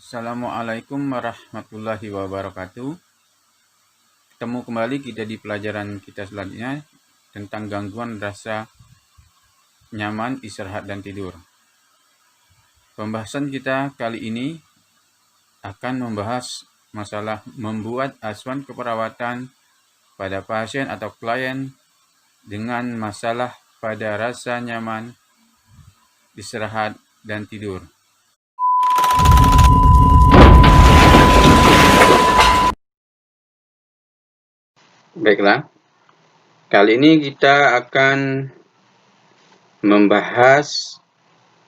Assalamualaikum warahmatullahi wabarakatuh. Ketemu kembali kita di pelajaran kita selanjutnya tentang gangguan rasa nyaman, istirahat, dan tidur. Pembahasan kita kali ini akan membahas masalah membuat acuan keperawatan pada pasien atau klien dengan masalah pada rasa nyaman, istirahat, dan tidur. Baiklah, kali ini kita akan membahas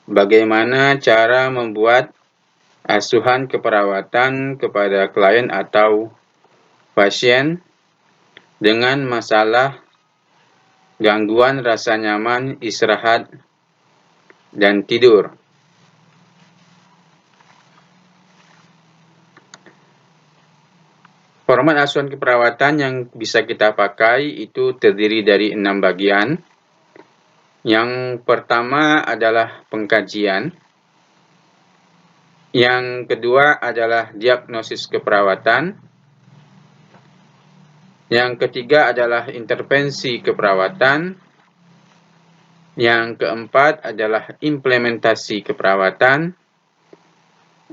bagaimana cara membuat asuhan keperawatan kepada klien atau pasien dengan masalah gangguan rasa nyaman, istirahat, dan tidur. Format asuhan keperawatan yang bisa kita pakai itu terdiri dari 6 bagian. Yang pertama adalah pengkajian. Yang kedua adalah diagnosis keperawatan. Yang ketiga adalah intervensi keperawatan. Yang keempat adalah implementasi keperawatan.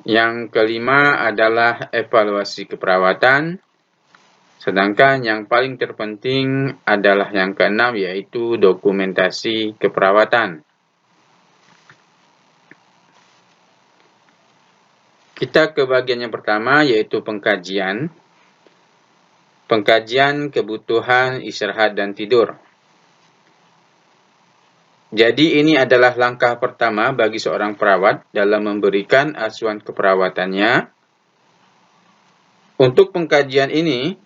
Yang kelima adalah evaluasi keperawatan. Sedangkan yang paling terpenting adalah yang keenam, yaitu dokumentasi keperawatan. Kita ke bagian yang pertama, yaitu pengkajian. Pengkajian kebutuhan istirahat dan tidur. Jadi ini adalah langkah pertama bagi seorang perawat dalam memberikan asuhan keperawatannya. Untuk pengkajian ini,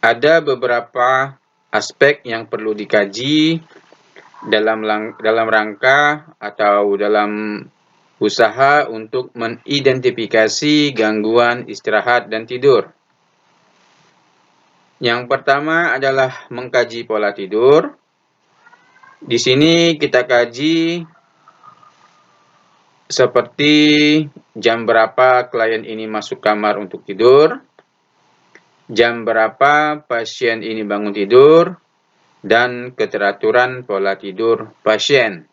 ada beberapa aspek yang perlu dikaji dalam rangka atau dalam usaha untuk mengidentifikasi gangguan istirahat dan tidur. Yang pertama adalah mengkaji pola tidur. Di sini kita kaji seperti jam berapa klien ini masuk kamar untuk tidur, jam berapa pasien ini bangun tidur, dan keteraturan pola tidur pasien.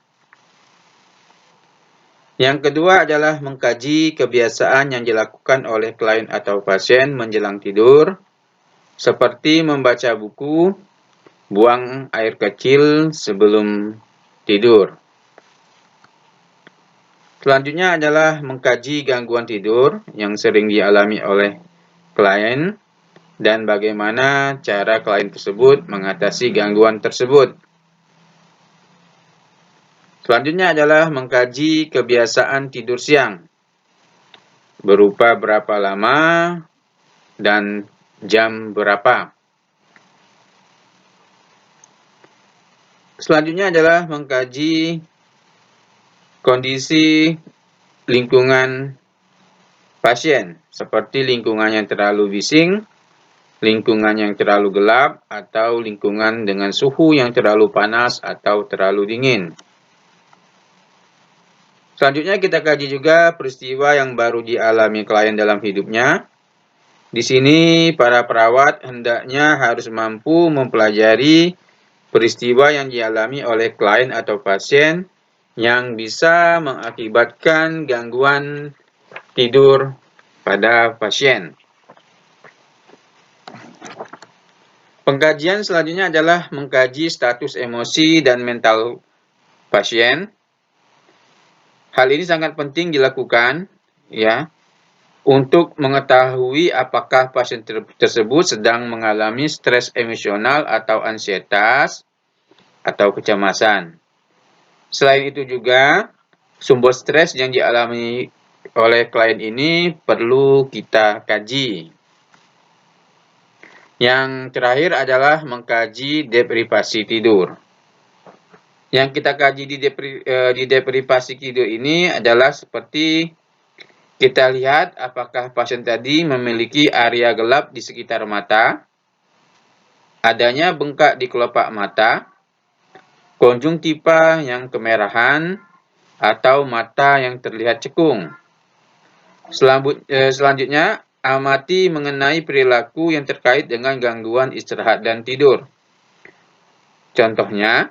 Yang kedua adalah mengkaji kebiasaan yang dilakukan oleh klien atau pasien menjelang tidur, seperti membaca buku, buang air kecil sebelum tidur. Selanjutnya adalah mengkaji gangguan tidur yang sering dialami oleh klien dan bagaimana cara klien tersebut mengatasi gangguan tersebut. Selanjutnya adalah mengkaji kebiasaan tidur siang, berupa berapa lama dan jam berapa. Selanjutnya adalah mengkaji kondisi lingkungan pasien, seperti lingkungan yang terlalu bising, lingkungan yang terlalu gelap, atau lingkungan dengan suhu yang terlalu panas atau terlalu dingin. Selanjutnya kita kaji juga peristiwa yang baru dialami klien dalam hidupnya. Di sini para perawat hendaknya harus mampu mempelajari peristiwa yang dialami oleh klien atau pasien yang bisa mengakibatkan gangguan tidur pada pasien. Pengkajian selanjutnya adalah mengkaji status emosi dan mental pasien. Hal ini sangat penting dilakukan untuk mengetahui apakah pasien tersebut sedang mengalami stres emosional atau ansietas atau kecemasan. Selain itu juga, sumber stres yang dialami oleh klien ini perlu kita kaji. Yang terakhir adalah mengkaji deprivasi tidur. Yang kita kaji di deprivasi tidur ini adalah seperti kita lihat apakah pasien tadi memiliki area gelap di sekitar mata, adanya bengkak di kelopak mata, konjungtiva yang kemerahan, atau mata yang terlihat cekung. Selanjutnya, amati mengenai perilaku yang terkait dengan gangguan istirahat dan tidur. Contohnya,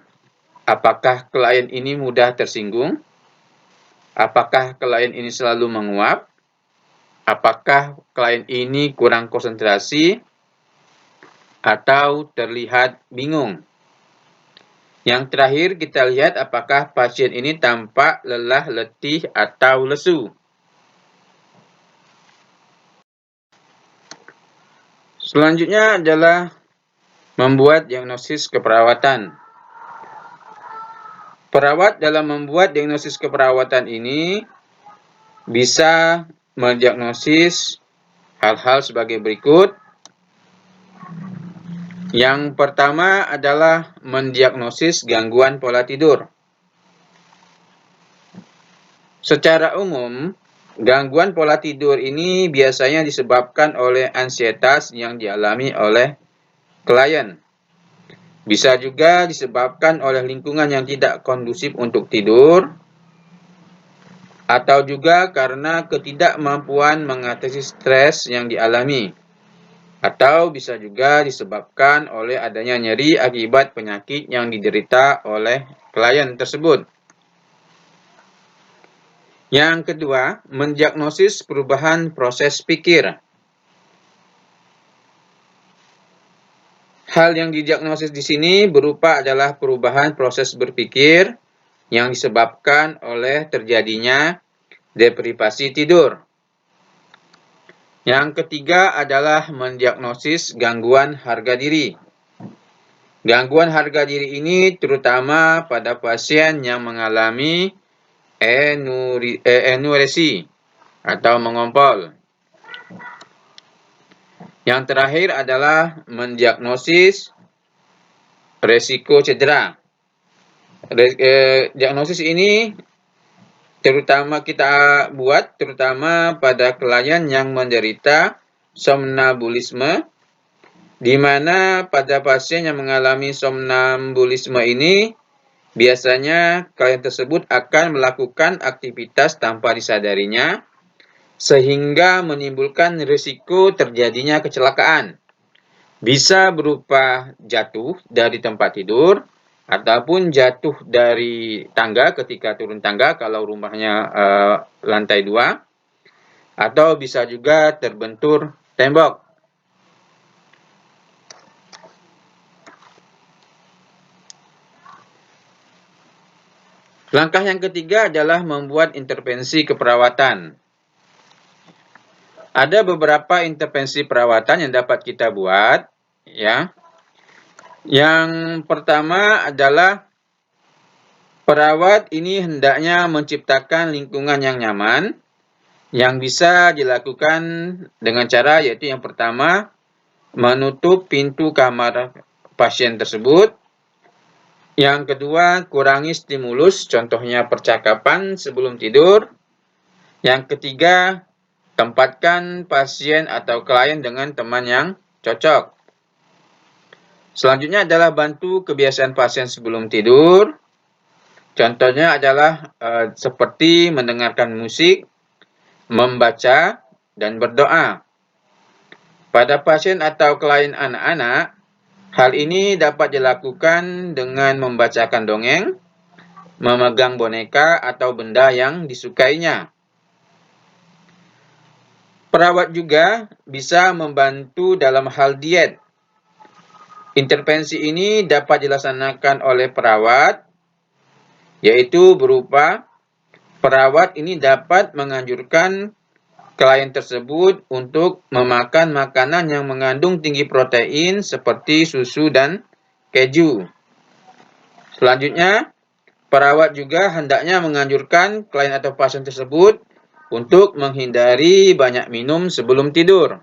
apakah klien ini mudah tersinggung? Apakah klien ini selalu menguap? Apakah klien ini kurang konsentrasi atau terlihat bingung? Yang terakhir, kita lihat apakah pasien ini tampak lelah, letih, atau lesu. Selanjutnya adalah membuat diagnosis keperawatan. Perawat dalam membuat diagnosis keperawatan ini bisa mendiagnosis hal-hal sebagai berikut. Yang pertama adalah mendiagnosis gangguan pola tidur. Secara umum, gangguan pola tidur ini biasanya disebabkan oleh ansietas yang dialami oleh klien. Bisa juga disebabkan oleh lingkungan yang tidak kondusif untuk tidur, atau juga karena ketidakmampuan mengatasi stres yang dialami, atau bisa juga disebabkan oleh adanya nyeri akibat penyakit yang diderita oleh klien tersebut. Yang kedua, mendiagnosis perubahan proses pikir. Hal yang didiagnosis di sini berupa adalah perubahan proses berpikir yang disebabkan oleh terjadinya deprivasi tidur. Yang ketiga adalah mendiagnosis gangguan harga diri. Gangguan harga diri ini terutama pada pasien yang mengalami enureksi atau mengompol. Yang terakhir adalah mendiagnosis resiko cedera. Diagnosis ini terutama kita buat terutama pada klien yang menderita somnambulisme, di mana pada pasien yang mengalami somnambulisme ini biasanya klien tersebut akan melakukan aktivitas tanpa disadarinya sehingga menimbulkan risiko terjadinya kecelakaan. Bisa berupa jatuh dari tempat tidur ataupun jatuh dari tangga ketika turun tangga kalau rumahnya lantai 2, atau bisa juga terbentur tembok. Langkah yang ketiga adalah membuat intervensi keperawatan. Ada beberapa intervensi perawatan yang dapat kita buat, ya. Yang pertama adalah perawat ini hendaknya menciptakan lingkungan yang nyaman, yang bisa dilakukan dengan cara yaitu yang pertama, menutup pintu kamar pasien tersebut. Yang kedua, kurangi stimulus, contohnya percakapan sebelum tidur. Yang ketiga, tempatkan pasien atau klien dengan teman yang cocok. Selanjutnya adalah bantu kebiasaan pasien sebelum tidur. Contohnya adalah seperti mendengarkan musik, membaca, dan berdoa. Pada pasien atau klien anak-anak, hal ini dapat dilakukan dengan membacakan dongeng, memegang boneka atau benda yang disukainya. Perawat juga bisa membantu dalam hal diet. Intervensi ini dapat dilaksanakan oleh perawat, yaitu berupa perawat ini dapat menganjurkan klien tersebut untuk memakan makanan yang mengandung tinggi protein seperti susu dan keju. Selanjutnya, perawat juga hendaknya menganjurkan klien atau pasien tersebut untuk menghindari banyak minum sebelum tidur.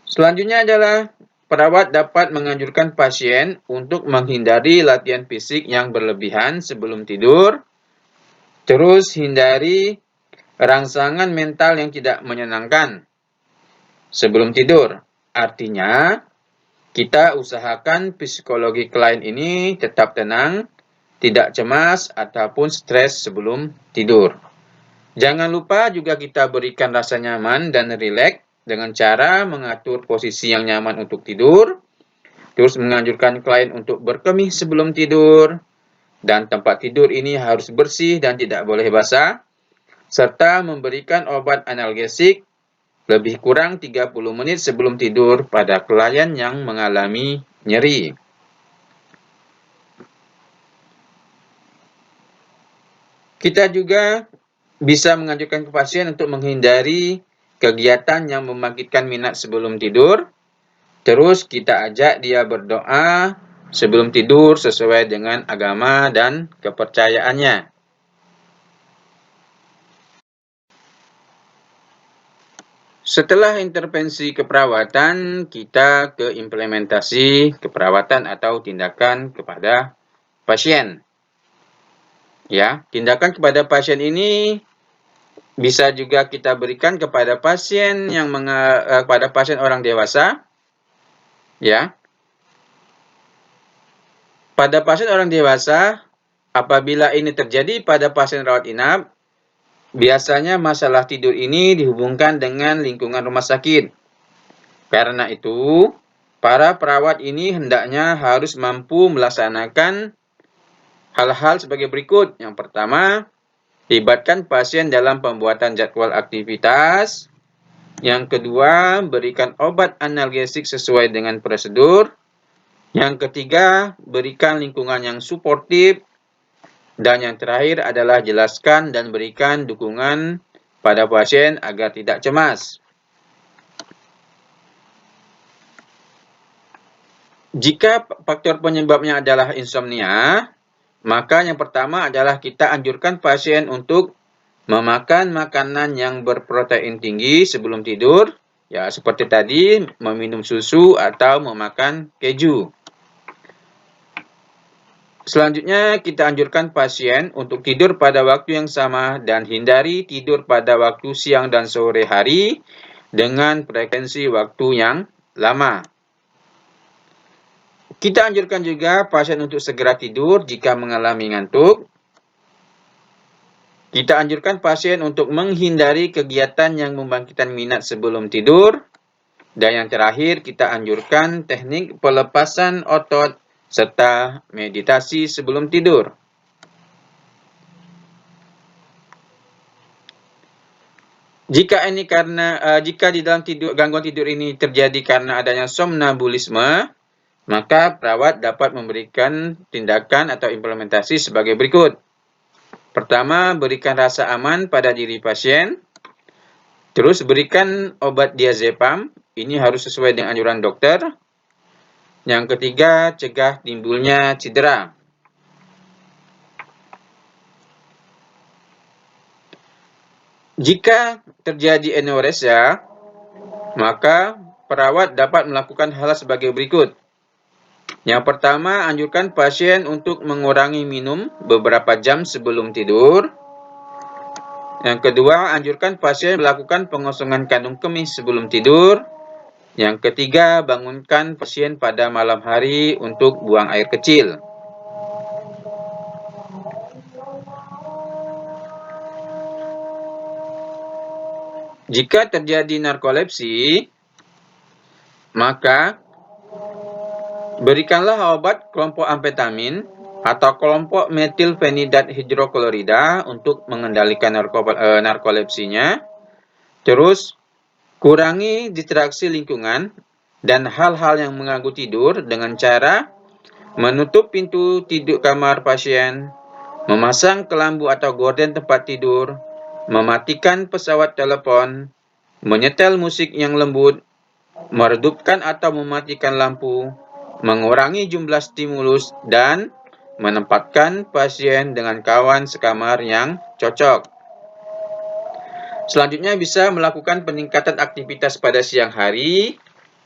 Selanjutnya adalah perawat dapat menganjurkan pasien untuk menghindari latihan fisik yang berlebihan sebelum tidur. Terus hindari rangsangan mental yang tidak menyenangkan sebelum tidur. Artinya, kita usahakan psikologi klien ini tetap tenang, tidak cemas, ataupun stres sebelum tidur. Jangan lupa juga kita berikan rasa nyaman dan rileks dengan cara mengatur posisi yang nyaman untuk tidur, terus menganjurkan klien untuk berkemih sebelum tidur, dan tempat tidur ini harus bersih dan tidak boleh basah, serta memberikan obat analgesik lebih kurang 30 menit sebelum tidur pada klien yang mengalami nyeri. Kita juga bisa menganjurkan ke pasien untuk menghindari kegiatan yang membangkitkan minat sebelum tidur. Terus kita ajak dia berdoa sebelum tidur sesuai dengan agama dan kepercayaannya. Setelah intervensi keperawatan, kita ke implementasi keperawatan atau tindakan kepada pasien. Ya, tindakan kepada pasien ini bisa juga kita berikan kepada pasien kepada pasien orang dewasa. Ya. Pada pasien orang dewasa, apabila ini terjadi pada pasien rawat inap, biasanya masalah tidur ini dihubungkan dengan lingkungan rumah sakit. Karena itu, para perawat ini hendaknya harus mampu melaksanakan hal-hal sebagai berikut. Yang pertama, libatkan pasien dalam pembuatan jadwal aktivitas. Yang kedua, berikan obat analgesik sesuai dengan prosedur. Yang ketiga, berikan lingkungan yang suportif. Dan yang terakhir adalah jelaskan dan berikan dukungan pada pasien agar tidak cemas. Jika faktor penyebabnya adalah insomnia, maka yang pertama adalah kita anjurkan pasien untuk memakan makanan yang berprotein tinggi sebelum tidur, ya seperti tadi meminum susu atau memakan keju. Selanjutnya, kita anjurkan pasien untuk tidur pada waktu yang sama dan hindari tidur pada waktu siang dan sore hari dengan frekuensi waktu yang lama. Kita anjurkan juga pasien untuk segera tidur jika mengalami ngantuk. Kita anjurkan pasien untuk menghindari kegiatan yang membangkitkan minat sebelum tidur. Dan yang terakhir, kita anjurkan teknik pelepasan otot serta meditasi sebelum tidur. Jika di dalam gangguan tidur ini terjadi karena adanya somnambulisme, maka perawat dapat memberikan tindakan atau implementasi sebagai berikut. Pertama, berikan rasa aman pada diri pasien. Terus berikan obat diazepam. Ini harus sesuai dengan anjuran dokter. Yang ketiga, cegah timbulnya cedera. Jika terjadi anoreksia, maka perawat dapat melakukan hal sebagai berikut. Yang pertama, anjurkan pasien untuk mengurangi minum beberapa jam sebelum tidur. Yang kedua, anjurkan pasien melakukan pengosongan kandung kemih sebelum tidur. Yang ketiga, bangunkan pasien pada malam hari untuk buang air kecil. Jika terjadi narkolepsi, maka berikanlah obat kelompok amfetamin atau kelompok metilfenidat hidroklorida untuk mengendalikan narkolepsinya. Terus, kurangi distraksi lingkungan dan hal-hal yang mengganggu tidur dengan cara menutup pintu tidur kamar pasien, memasang kelambu atau gorden tempat tidur, mematikan pesawat telepon, menyetel musik yang lembut, meredupkan atau mematikan lampu, mengurangi jumlah stimulus, dan menempatkan pasien dengan kawan sekamar yang cocok. Selanjutnya bisa melakukan peningkatan aktivitas pada siang hari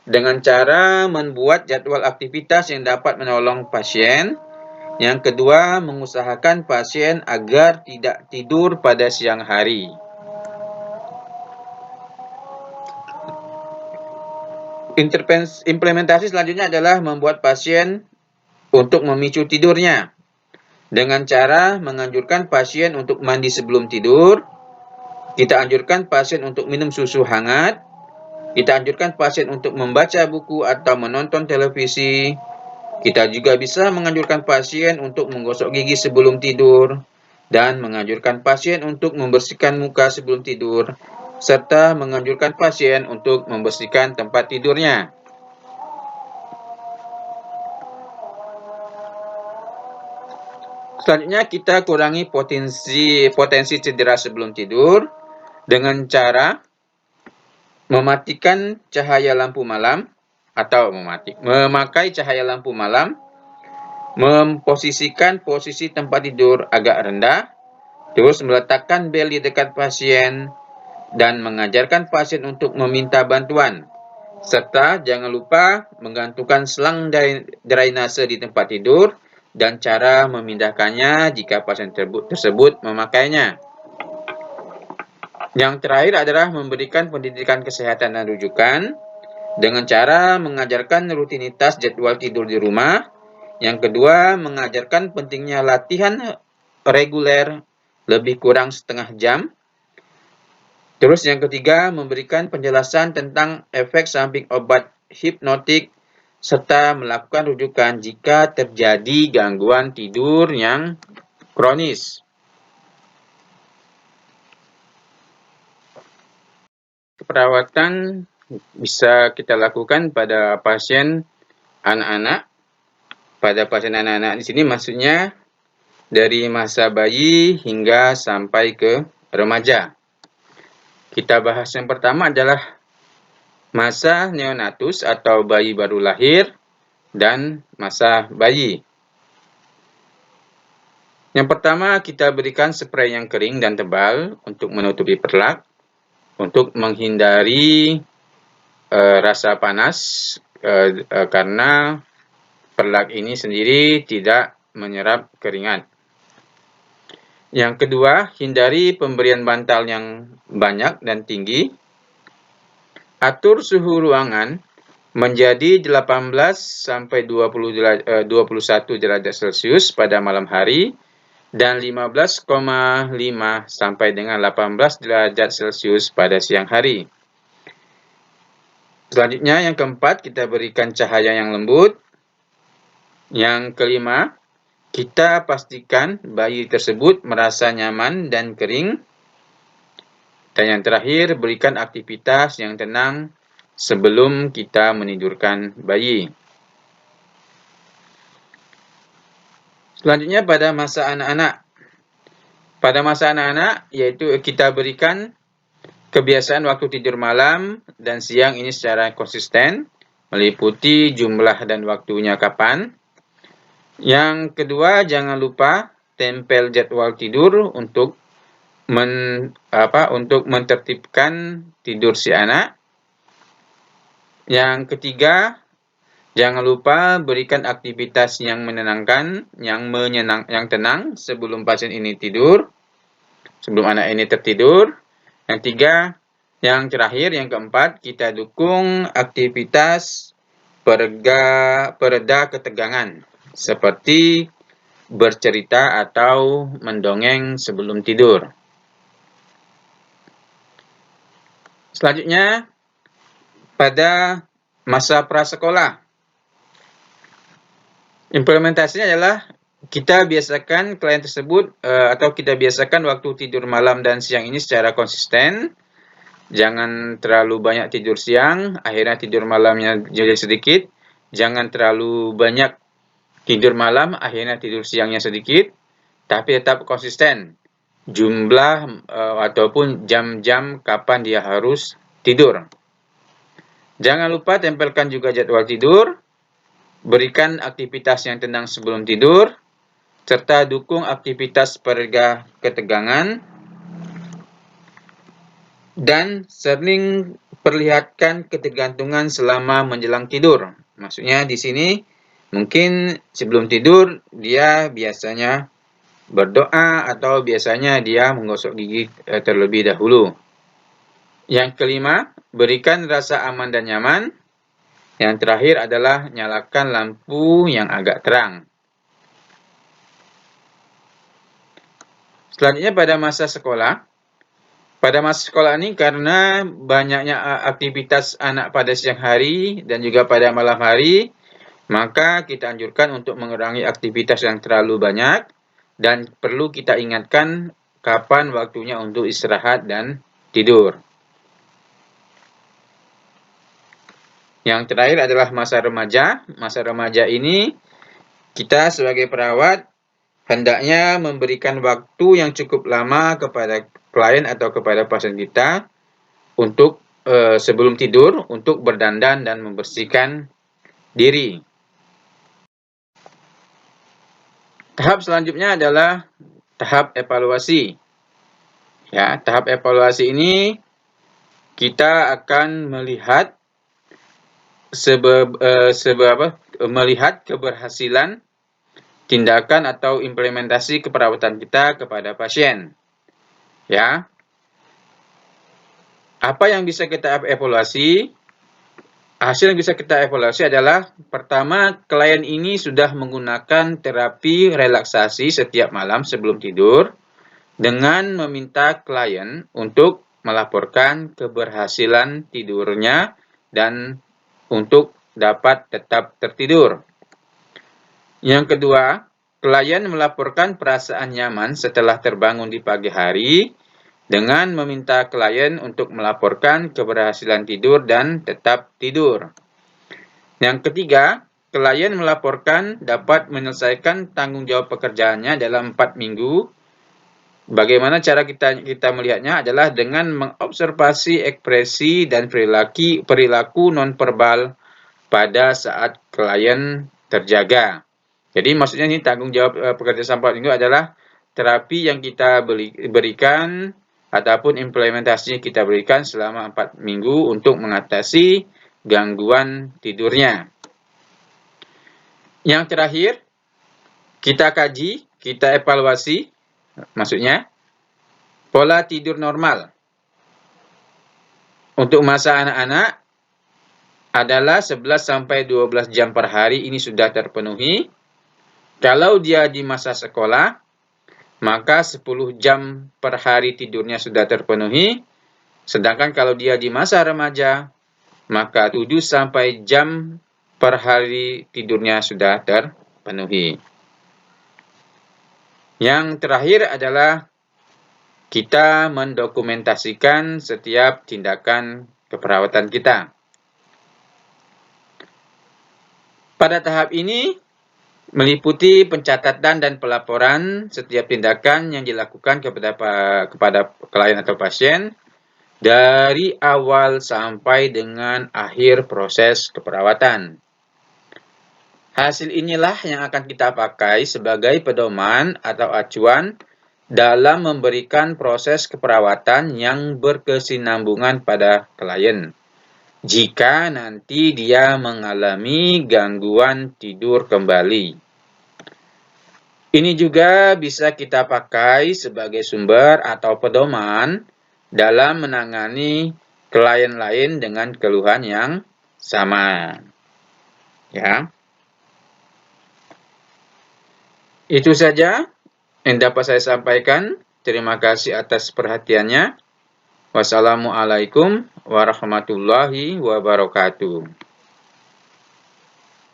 dengan cara membuat jadwal aktivitas yang dapat menolong pasien. Yang kedua, mengusahakan pasien agar tidak tidur pada siang hari. Implementasi selanjutnya adalah membuat pasien untuk memicu tidurnya dengan cara menganjurkan pasien untuk mandi sebelum tidur. Kita anjurkan pasien untuk minum susu hangat. Kita anjurkan pasien untuk membaca buku atau menonton televisi. Kita juga bisa menganjurkan pasien untuk menggosok gigi sebelum tidur dan menganjurkan pasien untuk membersihkan muka sebelum tidur, serta menganjurkan pasien untuk membersihkan tempat tidurnya. Selanjutnya kita kurangi potensi cedera sebelum tidur dengan cara mematikan cahaya lampu malam atau memakai cahaya lampu malam, memposisikan posisi tempat tidur agak rendah, terus meletakkan bel di dekat pasien, dan mengajarkan pasien untuk meminta bantuan. Serta jangan lupa menggantungkan selang drainase di tempat tidur dan cara memindahkannya jika pasien tersebut memakainya. Yang terakhir adalah memberikan pendidikan kesehatan dan rujukan dengan cara mengajarkan rutinitas jadwal tidur di rumah. Yang kedua, mengajarkan pentingnya latihan reguler lebih kurang setengah jam. Terus yang ketiga, memberikan penjelasan tentang efek samping obat hipnotik serta melakukan rujukan jika terjadi gangguan tidur yang kronis. Perawatan bisa kita lakukan pada pasien anak-anak. Pada pasien anak-anak di sini maksudnya dari masa bayi hingga sampai ke remaja. Kita bahas yang pertama adalah masa neonatus atau bayi baru lahir dan masa bayi. Yang pertama, kita berikan spray yang kering dan tebal untuk menutupi perlak, untuk menghindari rasa panas, karena perlak ini sendiri tidak menyerap keringat. Yang kedua, hindari pemberian bantal yang banyak dan tinggi. Atur suhu ruangan menjadi 18 sampai 21 derajat Celcius pada malam hari dan 15,5 sampai dengan 18 derajat Celcius pada siang hari. Selanjutnya yang keempat, kita berikan cahaya yang lembut. Yang kelima, kita pastikan bayi tersebut merasa nyaman dan kering. Dan yang terakhir, berikan aktivitas yang tenang sebelum kita menidurkan bayi. Selanjutnya pada masa anak-anak. Pada masa anak-anak, yaitu kita berikan kebiasaan waktu tidur malam dan siang ini secara konsisten, meliputi jumlah dan waktunya kapan. Yang kedua, jangan lupa tempel jadwal tidur untuk mentertibkan tidur si anak. Yang ketiga, jangan lupa berikan aktivitas yang menenangkan, yang tenang sebelum pasien ini tidur, sebelum anak ini tertidur. Yang tiga, yang terakhir, yang keempat, kita dukung aktivitas pereda ketegangan, seperti bercerita atau mendongeng sebelum tidur. Selanjutnya, pada masa prasekolah, implementasinya adalah kita biasakan klien tersebut atau kita biasakan waktu tidur malam dan siang ini secara konsisten. Jangan terlalu banyak tidur siang, akhirnya tidur malamnya jadi sedikit. Jangan terlalu banyak tidur malam, akhirnya tidur siangnya sedikit. Tapi tetap konsisten jumlah ataupun jam-jam kapan dia harus tidur. Jangan lupa tempelkan juga jadwal tidur, berikan aktivitas yang tenang sebelum tidur, serta dukung aktivitas pereda ketegangan, dan sering perlihatkan ketergantungan selama menjelang tidur. Maksudnya di sini mungkin sebelum tidur dia biasanya berdoa atau biasanya dia menggosok gigi terlebih dahulu. Yang kelima, berikan rasa aman dan nyaman. Yang terakhir adalah nyalakan lampu yang agak terang. Selanjutnya pada masa sekolah, Pada masa sekolah ini karena banyaknya aktivitas anak pada siang hari dan juga pada malam hari, maka kita anjurkan untuk mengurangi aktivitas yang terlalu banyak dan perlu kita ingatkan kapan waktunya untuk istirahat dan tidur. Yang terakhir adalah masa remaja. Masa remaja ini kita sebagai perawat hendaknya memberikan waktu yang cukup lama kepada klien atau kepada pasien kita untuk sebelum tidur untuk berdandan dan membersihkan diri. Tahap selanjutnya adalah tahap evaluasi. Ya, tahap evaluasi ini kita akan melihat melihat keberhasilan tindakan atau implementasi keperawatan kita kepada pasien. Ya. Apa yang bisa kita evaluasi? Hasil yang bisa kita evaluasi adalah pertama, klien ini sudah menggunakan terapi relaksasi setiap malam sebelum tidur dengan meminta klien untuk melaporkan keberhasilan tidurnya dan untuk dapat tetap tertidur. Yang kedua, klien melaporkan perasaan nyaman setelah terbangun di pagi hari dengan meminta klien untuk melaporkan keberhasilan tidur dan tetap tidur. Yang ketiga, klien melaporkan dapat menyelesaikan tanggung jawab pekerjaannya dalam 4 minggu. Bagaimana cara kita melihatnya adalah dengan mengobservasi ekspresi dan perilaku nonverbal pada saat klien terjaga. Jadi maksudnya ini tanggung jawab pekerjaan selama 4 minggu adalah terapi yang kita berikan ataupun implementasinya kita berikan selama 4 minggu untuk mengatasi gangguan tidurnya. Yang terakhir, kita kaji, kita evaluasi, maksudnya pola tidur normal. Untuk masa anak-anak adalah 11-12 jam per hari ini sudah terpenuhi. Kalau dia di masa sekolah, maka 10 jam per hari tidurnya sudah terpenuhi. Sedangkan kalau dia di masa remaja, maka 7 jam per hari tidurnya sudah terpenuhi. Yang terakhir adalah kita mendokumentasikan setiap tindakan keperawatan kita. Pada tahap ini, meliputi pencatatan dan pelaporan setiap tindakan yang dilakukan kepada klien atau pasien dari awal sampai dengan akhir proses keperawatan. Hasil inilah yang akan kita pakai sebagai pedoman atau acuan dalam memberikan proses keperawatan yang berkesinambungan pada klien. Jika nanti dia mengalami gangguan tidur kembali. Ini juga bisa kita pakai sebagai sumber atau pedoman dalam menangani klien lain dengan keluhan yang sama. Ya. Itu saja yang dapat saya sampaikan. Terima kasih atas perhatiannya. Wassalamualaikum warahmatullahi wabarakatuh.